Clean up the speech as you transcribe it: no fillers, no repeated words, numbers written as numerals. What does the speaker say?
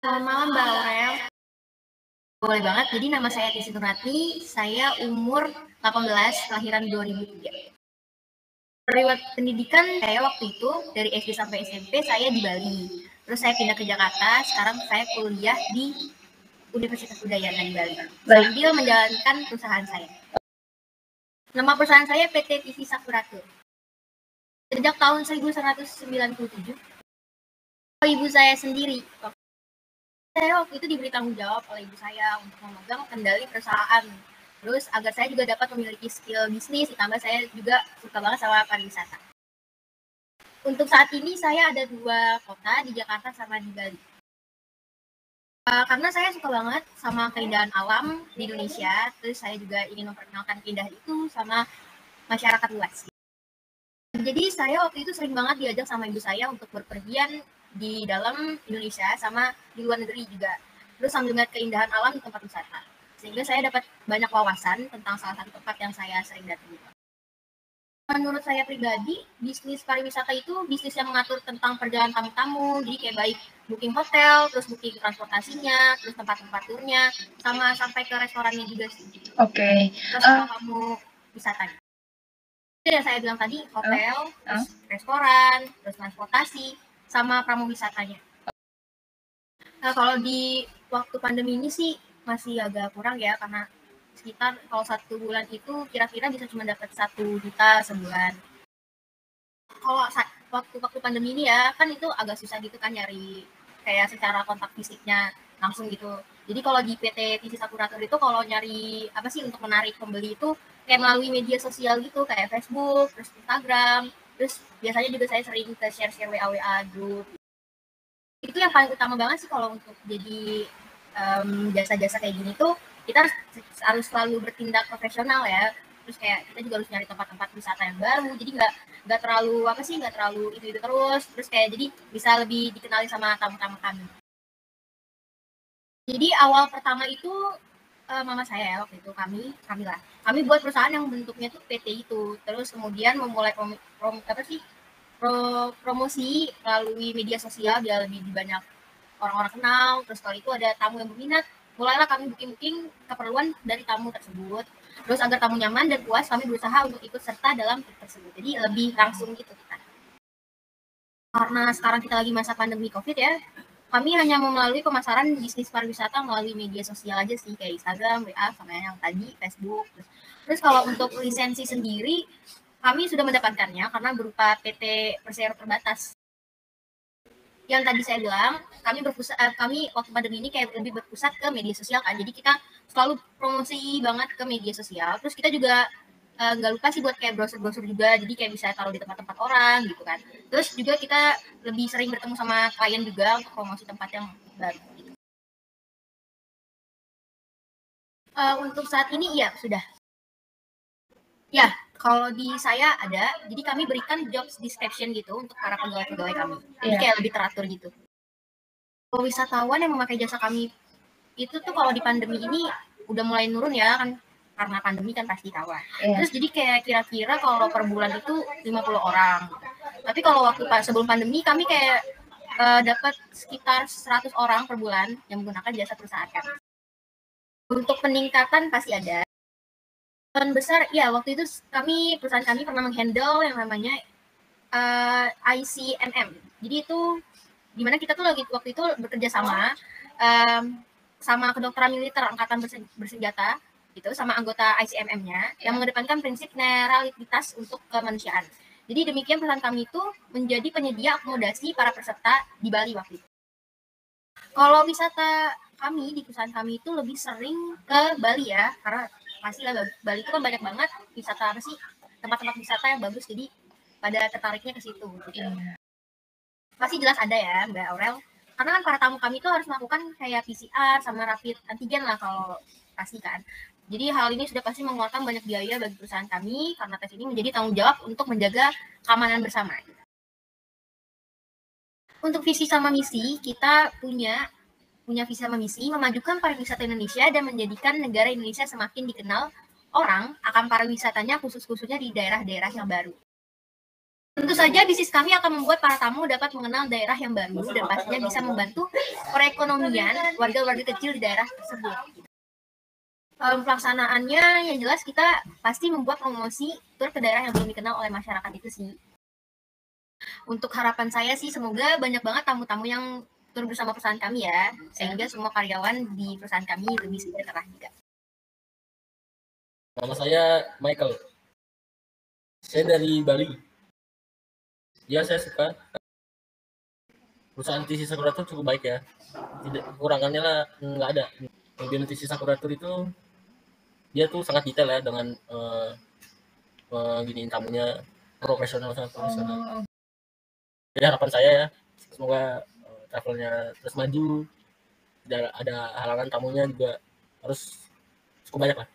Selamat malam Mbak Aurel. Boleh banget. Jadi nama saya Tizi Nurati. Saya umur 18, kelahiran 2003. Riwayat pendidikan saya waktu itu dari SD sampai SMP saya di Bali. Terus saya pindah ke Jakarta. Sekarang saya kuliah di Universitas Udayana di Bali. Sambil menjalankan perusahaan saya. Nama perusahaan saya PT TV Sakuratu. Sejak tahun 1997. Ibu saya sendiri. Saya waktu itu diberi tanggung jawab oleh ibu saya untuk memegang kendali perusahaan. Terus agar saya juga dapat memiliki skill bisnis, ditambah saya juga suka banget sama pariwisata. Untuk saat ini saya ada 2 kota, di Jakarta sama di Bali. Karena saya suka banget sama keindahan alam di Indonesia, terus saya juga ingin memperkenalkan keindahan itu sama masyarakat luas. Jadi saya waktu itu sering banget diajak sama ibu saya untuk berpergian di dalam Indonesia sama di luar negeri juga. Terus sambil melihat keindahan alam di tempat wisata. Sehingga saya dapat banyak wawasan tentang salah satu tempat yang saya sering datangi. Menurut saya pribadi, bisnis pariwisata itu bisnis yang mengatur tentang perjalanan tamu-tamu, jadi kayak baik booking hotel, terus booking transportasinya, terus tempat-tempat turnya, sama sampai ke restorannya juga sih. Oke. Terus kalau kamu wisatanya. Itu yang saya bilang tadi, hotel, terus restoran, terus transportasi, sama pramuwisatanya. Nah, kalau di waktu pandemi ini sih masih agak kurang ya, karena sekitar kalau 1 bulan itu kira-kira bisa cuma dapat 1 juta sebulan. Kalau waktu pandemi ini ya, kan itu agak susah gitu kan nyari kayak secara kontak fisiknya langsung gitu. Jadi kalau di PT TV Sakuratur itu kalau nyari apa sih untuk menarik pembeli itu kayak melalui media sosial gitu, kayak Facebook, terus Instagram, terus biasanya juga saya sering ke share-share WA grup. Itu yang paling utama banget sih kalau untuk jadi jasa-jasa kayak gini tuh kita harus selalu bertindak profesional ya. Terus kayak kita juga harus nyari tempat-tempat wisata yang baru, jadi nggak terlalu itu terus kayak jadi bisa lebih dikenali sama tamu-tamu kami. Jadi awal pertama itu mama saya ya waktu itu kami buat perusahaan yang bentuknya tuh PT itu, terus kemudian memulai promosi melalui media sosial biar lebih banyak orang-orang kenal. Terus kalau itu ada tamu yang berminat, mulailah kami booking keperluan dari tamu tersebut. Terus agar tamu nyaman dan puas, kami berusaha untuk ikut serta dalam trip tersebut. Jadi lebih langsung gitu kita. Karena sekarang kita lagi masa pandemi COVID ya, kami hanya melalui pemasaran bisnis pariwisata melalui media sosial aja sih, kayak Instagram, WA, sama yang tadi, Facebook. Terus kalau untuk lisensi sendiri, kami sudah mendapatkannya karena berupa PT Persero Terbatas. Yang tadi saya bilang, kami waktu pandemi ini kayak lebih berpusat ke media sosial kan. Jadi kita selalu promosi banget ke media sosial. Terus kita juga nggak lupa sih buat kayak brosur-brosur juga. Jadi kayak bisa taruh di tempat-tempat orang gitu kan. Terus juga kita lebih sering bertemu sama klien juga untuk promosi tempat yang baru. Gitu. Untuk saat ini iya sudah. Ya, kalau di saya ada. Jadi kami berikan job description gitu untuk para pegawai-pegawai kami. Jadi kayak lebih teratur gitu. Wisatawan yang memakai jasa kami itu tuh kalau di pandemi ini udah mulai nurun ya kan, karena pandemi kan pasti tahu lah. Terus jadi kayak kira-kira kalau per bulan itu 50 orang. Tapi kalau waktu sebelum pandemi kami kayak dapat sekitar 100 orang per bulan yang menggunakan jasa perusahaan kami. Untuk peningkatan pasti ada. Besar ya, waktu itu perusahaan kami pernah menghandle yang namanya ICMM. Jadi itu dimana kita tuh lagi waktu itu bekerja sama kedokteran militer angkatan bersenjata gitu, sama anggota ICMM-nya yang mengedepankan prinsip netralitas untuk kemanusiaan. Jadi demikian perusahaan kami itu menjadi penyedia akomodasi para peserta di Bali waktu itu. Kalau wisata kami di perusahaan kami itu lebih sering ke Bali ya, karena pastilah Bali itu kan banyak banget wisata apa sih, tempat-tempat wisata yang bagus, jadi pada tertariknya ke situ. Gitu. Pasti jelas ada ya Mbak Aurel. Karena kan para tamu kami itu harus melakukan kayak PCR sama rapid antigen lah kalau pasti kan. Jadi hal ini sudah pasti mengeluarkan banyak biaya bagi perusahaan kami karena tes ini menjadi tanggung jawab untuk menjaga keamanan bersama. Untuk visi sama misi, kita punya visi sama misi memajukan pariwisata Indonesia dan menjadikan negara Indonesia semakin dikenal orang akan pariwisatanya khususnya di daerah-daerah yang baru. Tentu saja bisnis kami akan membuat para tamu dapat mengenal daerah yang baru dan pastinya bisa membantu perekonomian warga-warga kecil di daerah tersebut. Pelaksanaannya yang jelas kita pasti membuat promosi tur ke daerah yang belum dikenal oleh masyarakat itu sih. Untuk harapan saya sih semoga banyak banget tamu-tamu yang tur bersama perusahaan kami ya, sehingga semua karyawan di perusahaan kami lebih sejahtera juga. Nama saya Michael. Saya dari Bali. Ya, saya suka. Perusahaan TC Sakuratur cukup baik ya. Kekurangannya lah nggak ada. Yang di TC Sakuratur itu dia tuh sangat detail ya dengan giniin tamunya, profesional, sangat profesional. Jadi harapan saya ya, semoga travelnya terus maju. Tidak ada halangan, tamunya juga harus cukup banyak lah.